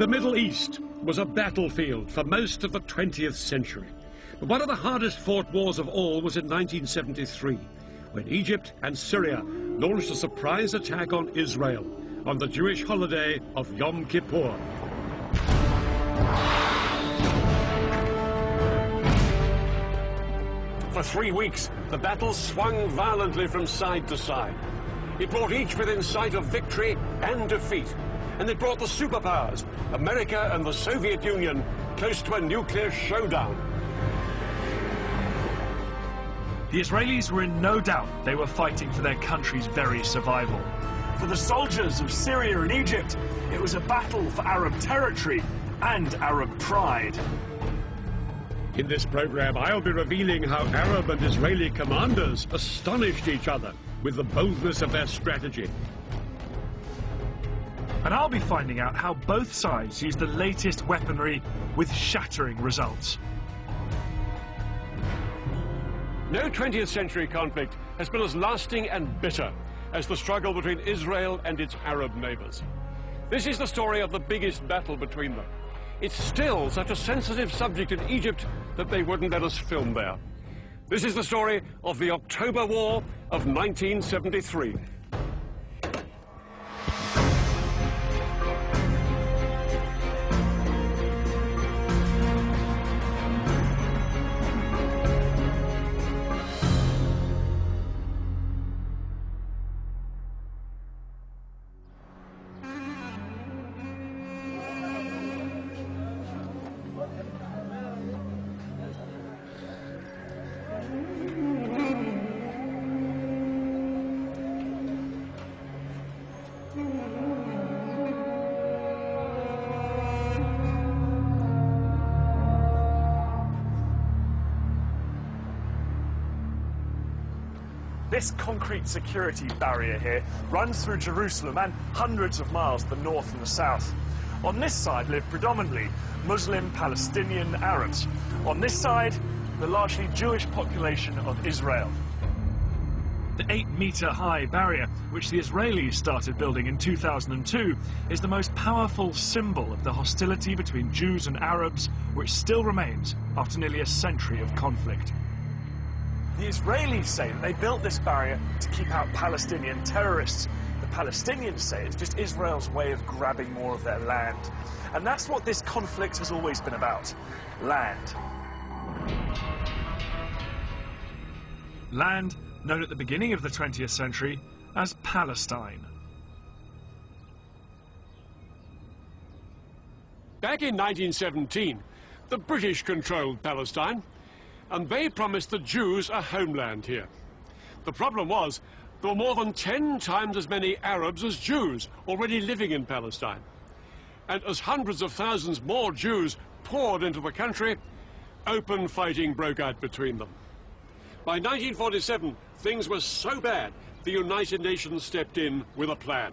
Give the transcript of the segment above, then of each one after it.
The Middle East was a battlefield for most of the 20th century. But one of the hardest fought wars of all was in 1973, when Egypt and Syria launched a surprise attack on Israel on the Jewish holiday of Yom Kippur. For 3 weeks, the battle swung violently from side to side. It brought each within sight of victory and defeat. And it brought the superpowers, America and the Soviet Union, close to a nuclear showdown. The Israelis were in no doubt they were fighting for their country's very survival. For the soldiers of Syria and Egypt, it was a battle for Arab territory and Arab pride. In this program, I'll be revealing how Arab and Israeli commanders astonished each other with the boldness of their strategy. And I'll be finding out how both sides used the latest weaponry with shattering results. No 20th century conflict has been as lasting and bitter as the struggle between Israel and its Arab neighbors. This is the story of the biggest battle between them. It's still such a sensitive subject in Egypt that they wouldn't let us film there. This is the story of the October War of 1973. This concrete security barrier here runs through Jerusalem and hundreds of miles to the north and the south. On this side live predominantly Muslim Palestinian Arabs. On this side, the largely Jewish population of Israel. The 8-meter-high barrier, which the Israelis started building in 2002, is the most powerful symbol of the hostility between Jews and Arabs, which still remains after nearly a century of conflict. The Israelis say that they built this barrier to keep out Palestinian terrorists. The Palestinians say it's just Israel's way of grabbing more of their land. And that's what this conflict has always been about: land. Land known at the beginning of the 20th century as Palestine. Back in 1917, the British controlled Palestine, and they promised the Jews a homeland here. The problem was, there were more than 10 times as many Arabs as Jews already living in Palestine. And as hundreds of thousands more Jews poured into the country, open fighting broke out between them. By 1947, things were so bad, the United Nations stepped in with a plan.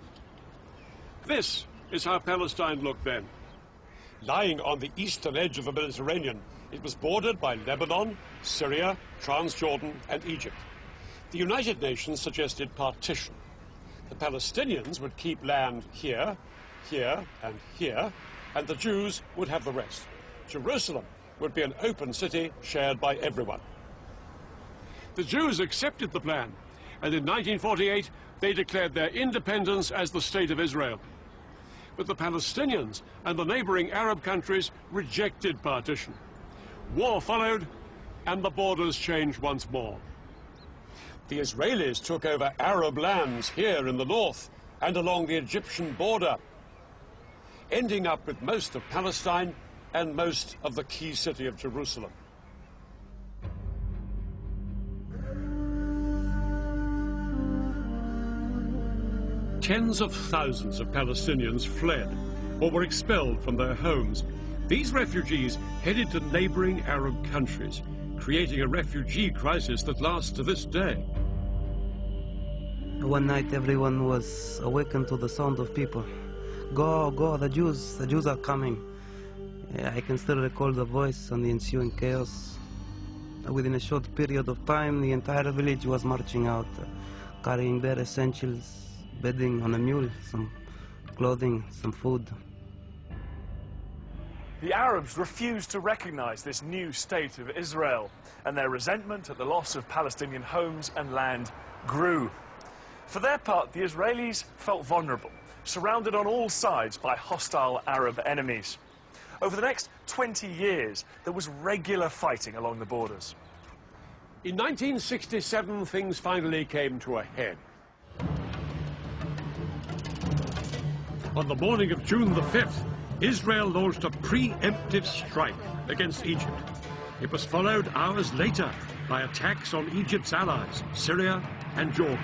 This is how Palestine looked then. Lying on the eastern edge of the Mediterranean, it was bordered by Lebanon, Syria, Transjordan, and Egypt. The United Nations suggested partition. The Palestinians would keep land here, here, and here, and the Jews would have the rest. Jerusalem would be an open city shared by everyone. The Jews accepted the plan, and in 1948, they declared their independence as the State of Israel. But the Palestinians and the neighboring Arab countries rejected partition. War followed, and the borders changed once more. The Israelis took over Arab lands here in the north and along the Egyptian border, ending up with most of Palestine and most of the key city of Jerusalem. Tens of thousands of Palestinians fled or were expelled from their homes. These refugees headed to neighboring Arab countries, creating a refugee crisis that lasts to this day. One night everyone was awakened to the sound of people. Go, go, the Jews are coming. I can still recall the voice and the ensuing chaos. Within a short period of time, the entire village was marching out, carrying bare essentials, bedding on a mule, some clothing, some food. The Arabs refused to recognize this new state of Israel, and their resentment at the loss of Palestinian homes and land grew. For their part, the Israelis felt vulnerable, surrounded on all sides by hostile Arab enemies. Over the next 20 years, there was regular fighting along the borders. In 1967, things finally came to a head. On the morning of June the 5th, Israel launched a preemptive strike against Egypt. It was followed hours later by attacks on Egypt's allies, Syria and Jordan.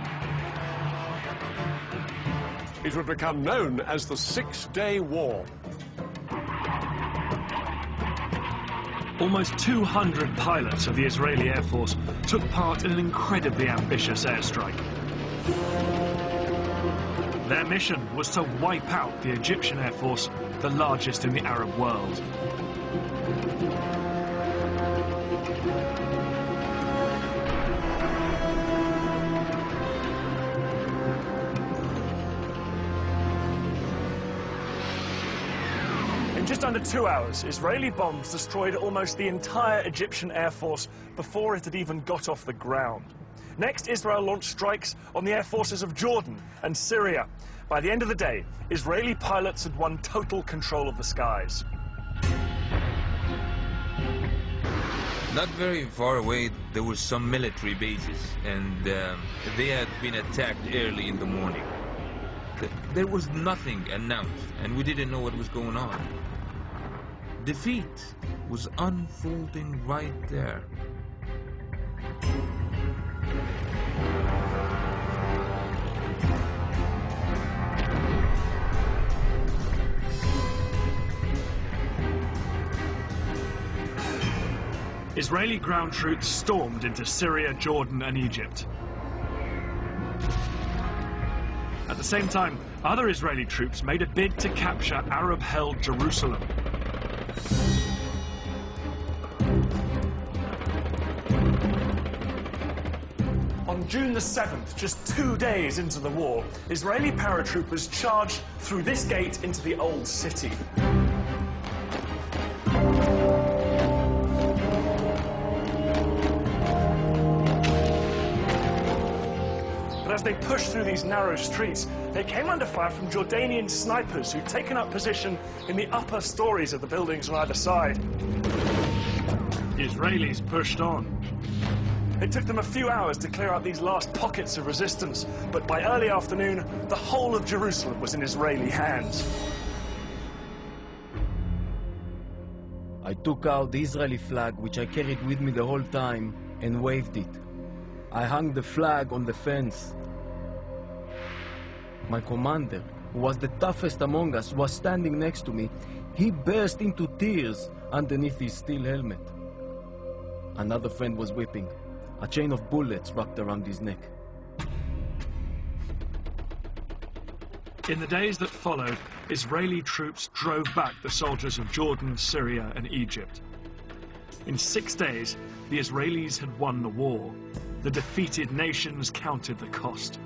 It would become known as the Six-Day War. Almost 200 pilots of the Israeli Air Force took part in an incredibly ambitious airstrike. Their mission was to wipe out the Egyptian Air Force, the largest in the Arab world. In just under 2 hours, Israeli bombs destroyed almost the entire Egyptian Air Force before it had even got off the ground. Next, Israel launched strikes on the air forces of Jordan and Syria. By the end of the day, Israeli pilots had won total control of the skies. Not very far away, there were some military bases, and they had been attacked early in the morning. There was nothing announced, and we didn't know what was going on. Defeat was unfolding right there. Israeli ground troops stormed into Syria, Jordan, and Egypt. At the same time, other Israeli troops made a bid to capture Arab-held Jerusalem. On June the 7th, just 2 days into the war, Israeli paratroopers charged through this gate into the old city. As they pushed through these narrow streets, they came under fire from Jordanian snipers who'd taken up position in the upper stories of the buildings on either side. The Israelis pushed on. It took them a few hours to clear out these last pockets of resistance, but by early afternoon, the whole of Jerusalem was in Israeli hands. I took out the Israeli flag, which I carried with me the whole time, and waved it. I hung the flag on the fence. My commander, who was the toughest among us, was standing next to me. He burst into tears underneath his steel helmet. Another friend was weeping. A chain of bullets wrapped around his neck. In the days that followed, Israeli troops drove back the soldiers of Jordan, Syria, and Egypt. In 6 days, the Israelis had won the war. The defeated nations counted the cost.